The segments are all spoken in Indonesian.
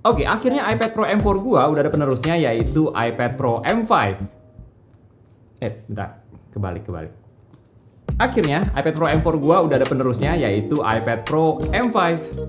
Oke, akhirnya iPad Pro M4 gua udah ada penerusnya yaitu iPad Pro M5. Bentar, kebalik. Akhirnya, iPad Pro M4 gua udah ada penerusnya yaitu iPad Pro M5.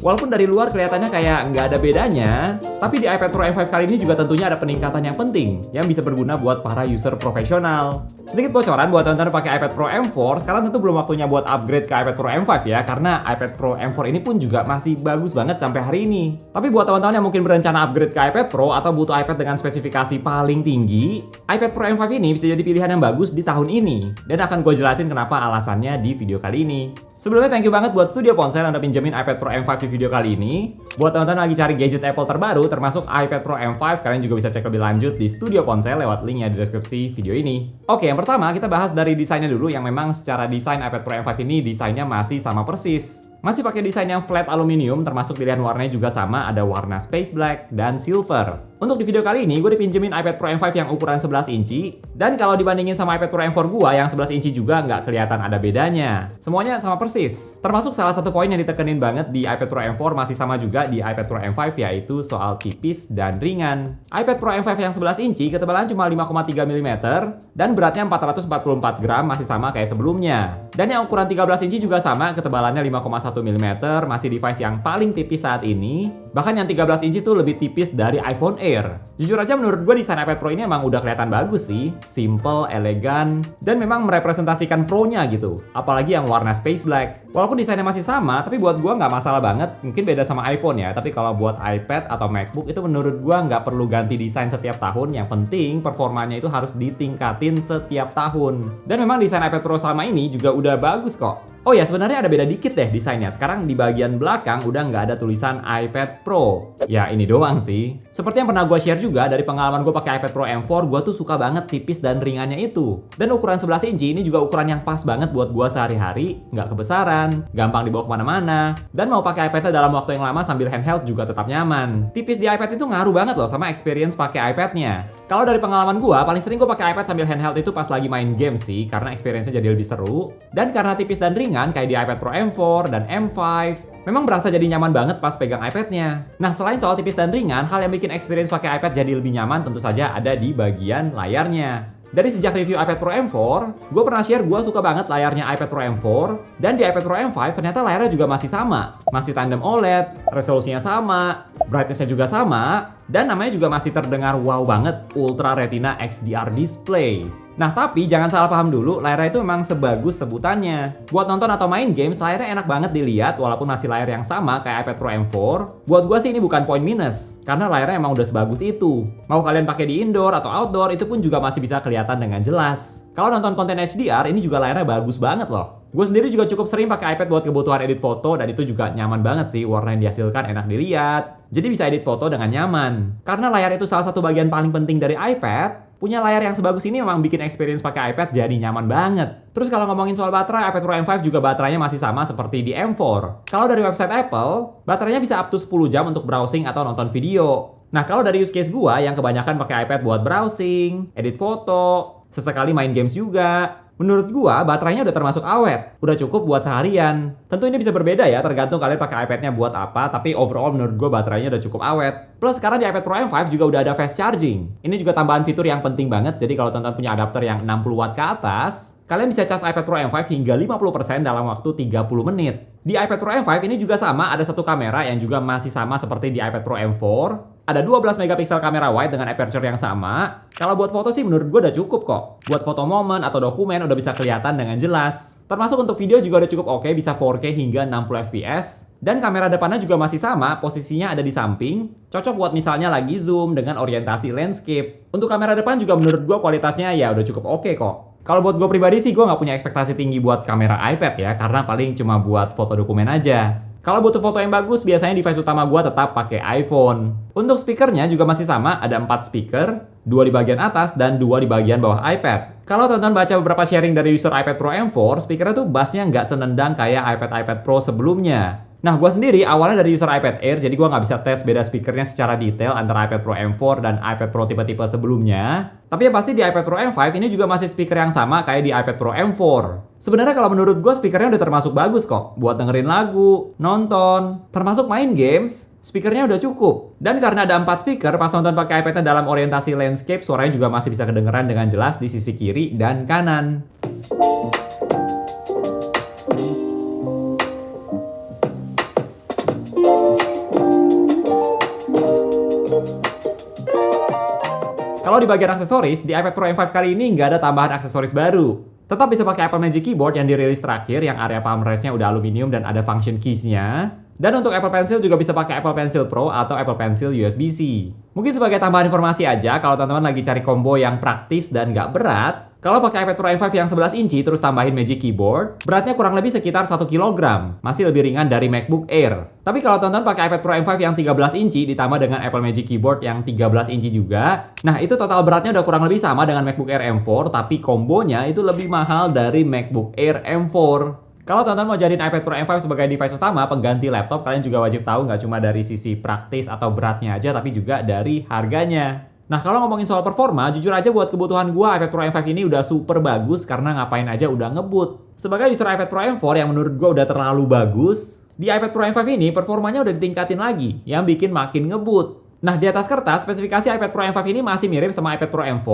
Walaupun dari luar kelihatannya kayak nggak ada bedanya, tapi di iPad Pro M5 kali ini juga tentunya ada peningkatan yang penting yang bisa berguna buat para user profesional. Sedikit bocoran buat teman-teman pakai iPad Pro M4, sekarang tentu belum waktunya buat upgrade ke iPad Pro M5 ya, karena iPad Pro M4 ini pun juga masih bagus banget sampai hari ini. Tapi buat teman-teman yang mungkin berencana upgrade ke iPad Pro atau butuh iPad dengan spesifikasi paling tinggi, iPad Pro M5 ini bisa jadi pilihan yang bagus di tahun ini. Dan akan gue jelasin kenapa alasannya di video kali ini. Sebelumnya thank you banget buat Studio Ponsel yang udah pinjemin iPad Pro M5 di video kali ini. Buat teman-teman lagi cari gadget Apple terbaru termasuk iPad Pro M5, kalian juga bisa cek lebih lanjut di Studio Ponsel lewat linknya di deskripsi video ini. Oke, yang pertama kita bahas dari desainnya dulu, yang memang secara desain iPad Pro M5 ini desainnya masih sama persis. Masih pakai desain yang flat aluminium, termasuk pilihan warnanya juga sama, ada warna space black dan silver. Untuk di video kali ini, gue dipinjemin iPad Pro M5 yang ukuran 11 inci, dan kalau dibandingin sama iPad Pro M4 gua yang 11 inci juga nggak kelihatan ada bedanya. Semuanya sama persis. Termasuk salah satu poin yang ditekenin banget di iPad Pro M4 masih sama juga di iPad Pro M5, yaitu soal tipis dan ringan. iPad Pro M5 yang 11 inci ketebalan cuma 5,3 mm, dan beratnya 444 gram, masih sama kayak sebelumnya. Dan yang ukuran 13 inci juga sama, ketebalannya 5,1 mm, masih device yang paling tipis saat ini. Bahkan yang 13 inci tuh lebih tipis dari iPhone Air. Jujur aja menurut gue desain iPad Pro ini emang udah kelihatan bagus sih. Simple, elegan, dan memang merepresentasikan Pro-nya gitu. Apalagi yang warna space black. Walaupun desainnya masih sama, tapi buat gue nggak masalah banget. Mungkin beda sama iPhone ya, tapi kalau buat iPad atau MacBook itu menurut gue nggak perlu ganti desain setiap tahun. Yang penting performanya itu harus ditingkatin setiap tahun. Dan memang desain iPad Pro selama ini juga udah bagus kok. Oh ya, sebenarnya ada beda dikit deh desainnya. Sekarang di bagian belakang udah nggak ada tulisan iPad Pro. Ya ini doang sih. Seperti yang pernah gue share juga dari pengalaman gue pakai iPad Pro M4, gue tuh suka banget tipis dan ringannya itu. Dan ukuran 11 inci ini juga ukuran yang pas banget buat gue sehari-hari, nggak kebesaran, gampang dibawa kemana-mana, dan mau pakai iPad-nya dalam waktu yang lama sambil handheld juga tetap nyaman. Tipis di iPad itu ngaruh banget loh sama experience pakai iPad-nya. Kalau dari pengalaman gue, paling sering gue pakai iPad sambil handheld itu pas lagi main game sih, karena experience-nya jadi lebih seru. Dan karena tipis dan ringan kayak di iPad Pro M4 dan M5, memang berasa jadi nyaman banget pas pegang iPad-nya. Nah, selain soal tipis dan ringan, hal yang bikin experience pakai iPad jadi lebih nyaman tentu saja ada di bagian layarnya. Dari sejak review iPad Pro M4, gue pernah share gue suka banget layarnya iPad Pro M4, dan di iPad Pro M5 ternyata layarnya juga masih sama. Masih tandem OLED, resolusinya sama, brightness-nya juga sama, dan namanya juga masih terdengar wow banget, Ultra Retina XDR Display. Nah tapi jangan salah paham dulu, layarnya itu memang sebagus sebutannya. Buat nonton atau main games, layarnya enak banget dilihat walaupun masih layar yang sama kayak iPad Pro M4. Buat gue sih ini bukan poin minus, karena layarnya emang udah sebagus itu. Mau kalian pakai di indoor atau outdoor, itu pun juga masih bisa kelihatan dengan jelas. Kalau nonton konten HDR, ini juga layarnya bagus banget loh. Gue sendiri juga cukup sering pakai iPad buat kebutuhan edit foto, dan itu juga nyaman banget sih, warna yang dihasilkan enak dilihat. Jadi bisa edit foto dengan nyaman. Karena layar itu salah satu bagian paling penting dari iPad, punya layar yang sebagus ini memang bikin experience pakai iPad jadi nyaman banget. Terus kalau ngomongin soal baterai, iPad Pro M5 juga baterainya masih sama seperti di M4. Kalau dari website Apple, baterainya bisa up to 10 jam untuk browsing atau nonton video. Nah kalau dari use case gua yang kebanyakan pakai iPad buat browsing, edit foto, sesekali main games juga, menurut gua baterainya udah termasuk awet, udah cukup buat seharian. Tentu ini bisa berbeda ya, tergantung kalian pakai iPad-nya buat apa, tapi overall menurut gua baterainya udah cukup awet. Plus sekarang di iPad Pro M5 juga udah ada fast charging. Ini juga tambahan fitur yang penting banget, jadi kalau teman-teman punya adapter yang 60 watt ke atas, kalian bisa cas iPad Pro M5 hingga 50% dalam waktu 30 menit. Di iPad Pro M5 ini juga sama, ada satu kamera yang juga masih sama seperti di iPad Pro M4. Ada 12 megapiksel kamera wide dengan aperture yang sama. Kalau buat foto sih menurut gue udah cukup kok. Buat foto momen atau dokumen udah bisa kelihatan dengan jelas. Termasuk untuk video juga udah cukup oke, bisa 4K hingga 60 fps. Dan kamera depannya juga masih sama, posisinya ada di samping. Cocok buat misalnya lagi zoom dengan orientasi landscape. Untuk kamera depan juga menurut gue kualitasnya ya udah cukup oke kok. Kalau buat gue pribadi sih gue nggak punya ekspektasi tinggi buat kamera iPad ya, karena paling cuma buat foto dokumen aja. Kalau butuh foto yang bagus, biasanya device utama gua tetap pakai iPhone. Untuk speakernya juga masih sama, ada 4 speaker, 2 di bagian atas dan 2 di bagian bawah iPad. Kalau teman-teman baca beberapa sharing dari user iPad Pro M4, speakernya tuh bassnya nggak senendang kayak iPad Pro sebelumnya. Nah, gue sendiri awalnya dari user iPad Air, jadi gue nggak bisa tes beda speakernya secara detail antara iPad Pro M4 dan iPad Pro tipe-tipe sebelumnya. Tapi yang pasti di iPad Pro M5 ini juga masih speaker yang sama kayak di iPad Pro M4. Sebenarnya kalau menurut gue speakernya udah termasuk bagus kok, buat dengerin lagu, nonton, termasuk main games. Speakernya udah cukup. Dan karena ada 4 speaker, pas nonton pakai iPad-nya dalam orientasi landscape, suaranya juga masih bisa kedengeran dengan jelas di sisi kiri dan kanan. Kalau di bagian aksesoris, di iPad Pro M5 kali ini nggak ada tambahan aksesoris baru. Tetap bisa pakai Apple Magic Keyboard yang dirilis terakhir, yang area palm rest-nya udah aluminium dan ada function keys-nya. Dan untuk Apple Pencil juga bisa pakai Apple Pencil Pro atau Apple Pencil USB-C. Mungkin sebagai tambahan informasi aja, kalau teman-teman lagi cari combo yang praktis dan nggak berat, kalau pakai iPad Pro M5 yang 11 inci terus tambahin Magic Keyboard, beratnya kurang lebih sekitar 1 kg. Masih lebih ringan dari MacBook Air. Tapi kalau teman-teman pakai iPad Pro M5 yang 13 inci ditambah dengan Apple Magic Keyboard yang 13 inci juga, nah itu total beratnya udah kurang lebih sama dengan MacBook Air M4, tapi kombonya itu lebih mahal dari MacBook Air M4. Kalau teman-teman mau jadiin iPad Pro M5 sebagai device utama pengganti laptop, kalian juga wajib tahu nggak cuma dari sisi praktis atau beratnya aja, tapi juga dari harganya. Nah, kalau ngomongin soal performa, jujur aja buat kebutuhan gua iPad Pro M5 ini udah super bagus karena ngapain aja udah ngebut. Sebagai user iPad Pro M4 yang menurut gua udah terlalu bagus, di iPad Pro M5 ini performanya udah ditingkatin lagi, yang bikin makin ngebut. Nah, di atas kertas, spesifikasi iPad Pro M5 ini masih mirip sama iPad Pro M4.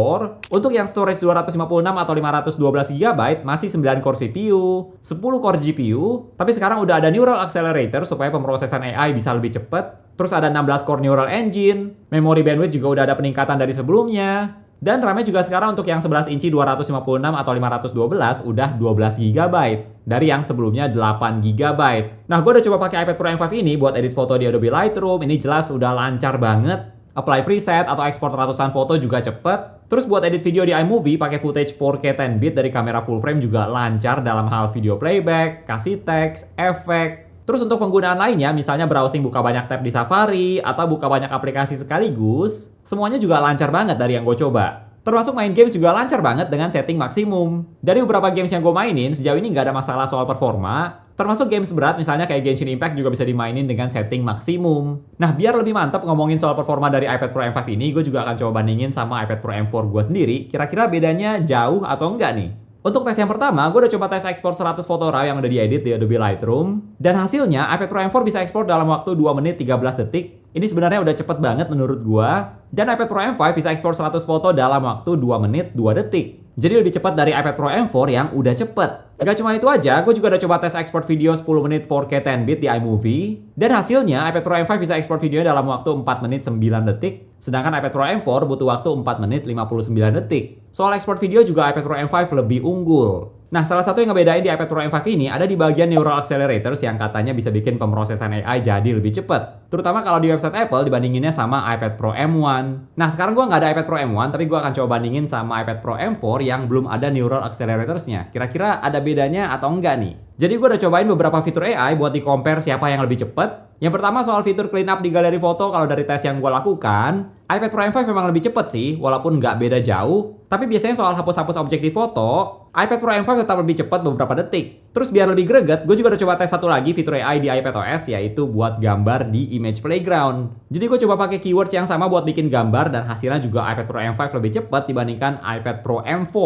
Untuk yang storage 256 atau 512 GB, masih 9 core CPU, 10 core GPU, tapi sekarang udah ada Neural Accelerator supaya pemrosesan AI bisa lebih cepat. Terus ada 16 core Neural Engine, memori bandwidth juga udah ada peningkatan dari sebelumnya. Dan RAM-nya juga sekarang untuk yang 11 inci 256 atau 512 udah 12 GB. Dari yang sebelumnya 8 GB. Nah, gue udah coba pakai iPad Pro M5 ini buat edit foto di Adobe Lightroom. Ini jelas udah lancar banget. Apply preset atau ekspor ratusan foto juga cepet. Terus buat edit video di iMovie pakai footage 4K 10-bit dari kamera full frame juga lancar dalam hal video playback, kasih teks, efek. Terus untuk penggunaan lainnya, misalnya browsing buka banyak tab di Safari, atau buka banyak aplikasi sekaligus, semuanya juga lancar banget dari yang gue coba. Termasuk main games juga lancar banget dengan setting maksimum. Dari beberapa games yang gue mainin, sejauh ini nggak ada masalah soal performa. Termasuk games berat, misalnya kayak Genshin Impact juga bisa dimainin dengan setting maksimum. Nah, biar lebih mantap ngomongin soal performa dari iPad Pro M5 ini, gue juga akan coba bandingin sama iPad Pro M4 gue sendiri. Kira-kira bedanya jauh atau enggak nih? Untuk tes yang pertama, gue udah coba tes ekspor 100 foto RAW yang udah diedit di Adobe Lightroom. Dan hasilnya, iPad Pro M4 bisa ekspor dalam waktu 2 menit 13 detik. Ini sebenarnya udah cepet banget menurut gue. Dan iPad Pro M5 bisa ekspor 100 foto dalam waktu 2 menit 2 detik. Jadi lebih cepat dari iPad Pro M4 yang udah cepet. Gak cuma itu aja, gue juga udah coba tes ekspor video 10 menit 4K 10-bit di iMovie. Dan hasilnya, iPad Pro M5 bisa ekspor video dalam waktu 4 menit 9 detik. Sedangkan iPad Pro M4 butuh waktu 4 menit 59 detik. Soal ekspor video juga iPad Pro M5 lebih unggul. Nah, salah satu yang ngebedain di iPad Pro M5 ini ada di bagian Neural Accelerators yang katanya bisa bikin pemrosesan AI jadi lebih cepat. Terutama kalau di website Apple dibandinginnya sama iPad Pro M1. Nah, sekarang gue nggak ada iPad Pro M1, tapi gue akan coba bandingin sama iPad Pro M4 yang belum ada Neural Accelerators-nya. Kira-kira ada bedanya atau enggak nih? Jadi gue udah cobain beberapa fitur AI buat di-compare siapa yang lebih cepat. Yang pertama soal fitur clean up di galeri foto, kalau dari tes yang gue lakukan, iPad Pro M5 memang lebih cepat sih, walaupun nggak beda jauh. Tapi biasanya soal hapus-hapus objek di foto, iPad Pro M5 tetap lebih cepat beberapa detik. Terus biar lebih greget, gue juga udah coba tes satu lagi fitur AI di iPadOS, yaitu buat gambar di Image Playground. Jadi gue coba pakai keywords yang sama buat bikin gambar, dan hasilnya juga iPad Pro M5 lebih cepat dibandingkan iPad Pro M4.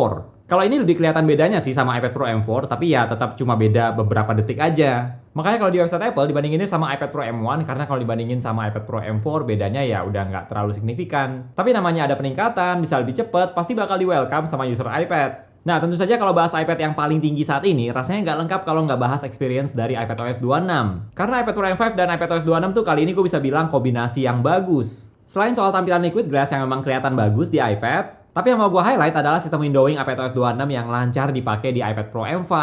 Kalau ini lebih kelihatan bedanya sih sama iPad Pro M4, tapi ya tetap cuma beda beberapa detik aja. Makanya kalau di website Apple dibandinginnya sama iPad Pro M1, karena kalau dibandingin sama iPad Pro M4 bedanya ya udah nggak terlalu signifikan. Tapi namanya ada peningkatan, bisa lebih cepat, pasti bakal di welcome sama user iPad. Nah, tentu saja kalau bahas iPad yang paling tinggi saat ini, rasanya nggak lengkap kalau nggak bahas experience dari iPadOS 26. Karena iPad Pro M5 dan iPadOS 26 tuh kali ini gue bisa bilang kombinasi yang bagus. Selain soal tampilan Liquid Glass yang memang kelihatan bagus di iPad, tapi yang mau gue highlight adalah sistem windowing iPadOS 26 yang lancar dipakai di iPad Pro M5.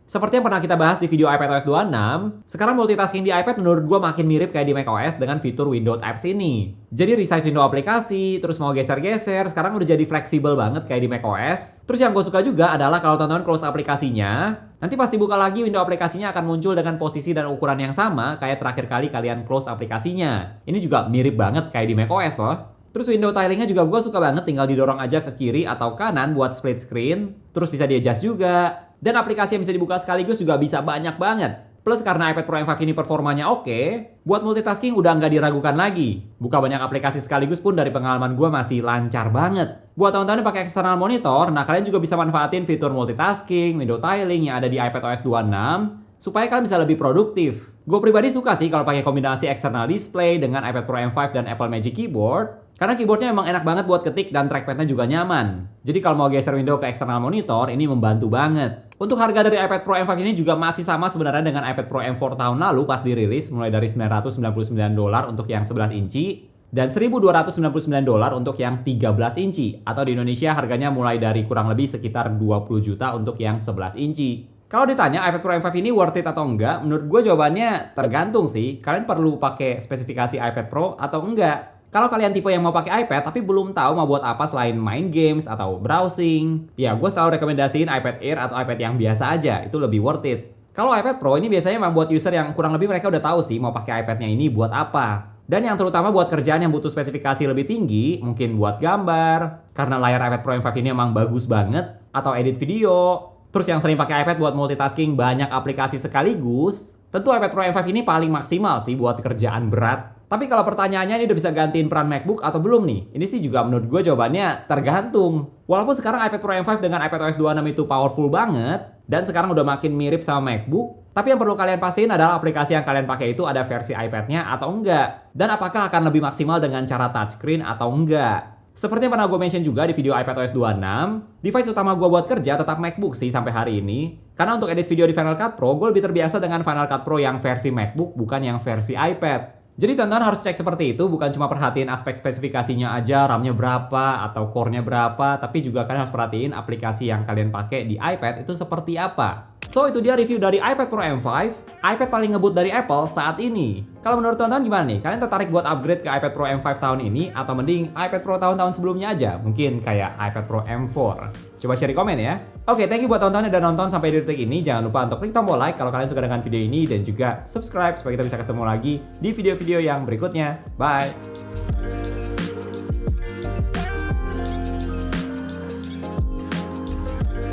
Seperti yang pernah kita bahas di video iPadOS 26, sekarang multitasking di iPad menurut gue makin mirip kayak di macOS dengan fitur Window Apps ini. Jadi resize window aplikasi, terus mau geser-geser, sekarang udah jadi fleksibel banget kayak di macOS. Terus yang gue suka juga adalah kalau teman-teman close aplikasinya, nanti pas dibuka lagi window aplikasinya akan muncul dengan posisi dan ukuran yang sama kayak terakhir kali kalian close aplikasinya. Ini juga mirip banget kayak di macOS loh. Terus window tilingnya juga gue suka banget, tinggal didorong aja ke kiri atau kanan buat split screen. Terus bisa di adjust juga. Dan aplikasi yang bisa dibuka sekaligus juga bisa banyak banget. Plus karena iPad Pro M5 ini performanya oke, buat multitasking udah nggak diragukan lagi. Buka banyak aplikasi sekaligus pun dari pengalaman gue masih lancar banget. Buat teman-teman yang pakai external monitor, nah kalian juga bisa manfaatin fitur multitasking, window tiling yang ada di iPad OS 26 supaya kalian bisa lebih produktif. Gue pribadi suka sih kalau pakai kombinasi external display dengan iPad Pro M5 dan Apple Magic Keyboard, karena keyboardnya emang enak banget buat ketik dan trackpadnya juga nyaman. Jadi kalau mau geser window ke external monitor, ini membantu banget. Untuk harga dari iPad Pro M5 ini juga masih sama sebenarnya dengan iPad Pro M4 tahun lalu pas dirilis, mulai dari $999 untuk yang 11 inci dan $1.299 untuk yang 13 inci, atau di Indonesia harganya mulai dari kurang lebih sekitar 20 juta untuk yang 11 inci. Kalau ditanya iPad Pro M5 ini worth it atau enggak, menurut gue jawabannya tergantung sih. Kalian perlu pakai spesifikasi iPad Pro atau enggak. Kalau kalian tipe yang mau pakai iPad tapi belum tahu mau buat apa selain main games atau browsing, ya gue selalu rekomendasiin iPad Air atau iPad yang biasa aja, itu lebih worth it. Kalau iPad Pro ini biasanya memang buat user yang kurang lebih mereka udah tahu sih mau pakai iPadnya ini buat apa. Dan yang terutama buat kerjaan yang butuh spesifikasi lebih tinggi, mungkin buat gambar, karena layar iPad Pro M5 ini emang bagus banget, atau edit video. Terus yang sering pakai iPad buat multitasking banyak aplikasi sekaligus, tentu iPad Pro M5 ini paling maksimal sih buat kerjaan berat. Tapi kalau pertanyaannya ini udah bisa gantiin peran MacBook atau belum nih? Ini sih juga menurut gue jawabannya tergantung. Walaupun sekarang iPad Pro M5 dengan iPad OS 26 itu powerful banget, dan sekarang udah makin mirip sama MacBook, tapi yang perlu kalian pastiin adalah aplikasi yang kalian pakai itu ada versi iPad-nya atau enggak. Dan apakah akan lebih maksimal dengan cara touchscreen atau enggak. Seperti yang pernah gue mention juga di video iPad OS 26, device utama gue buat kerja tetap MacBook sih sampai hari ini. Karena untuk edit video di Final Cut Pro, gue lebih terbiasa dengan Final Cut Pro yang versi MacBook, bukan yang versi iPad. Jadi teman-teman harus cek seperti itu, bukan cuma perhatiin aspek spesifikasinya aja, RAM-nya berapa, atau core-nya berapa, tapi juga kalian harus perhatiin aplikasi yang kalian pakai di iPad itu seperti apa. So, itu dia review dari iPad Pro M5, iPad paling ngebut dari Apple saat ini. Kalau menurut teman-teman gimana nih? Kalian tertarik buat upgrade ke iPad Pro M5 tahun ini? Atau mending iPad Pro tahun-tahun sebelumnya aja? Mungkin kayak iPad Pro M4. Coba share di komen ya. Oke, thank you buat teman-teman yang udah nonton sampai di detik ini. Jangan lupa untuk klik tombol like kalau kalian suka dengan video ini. Dan juga subscribe supaya kita bisa ketemu lagi di video-video yang berikutnya. Bye!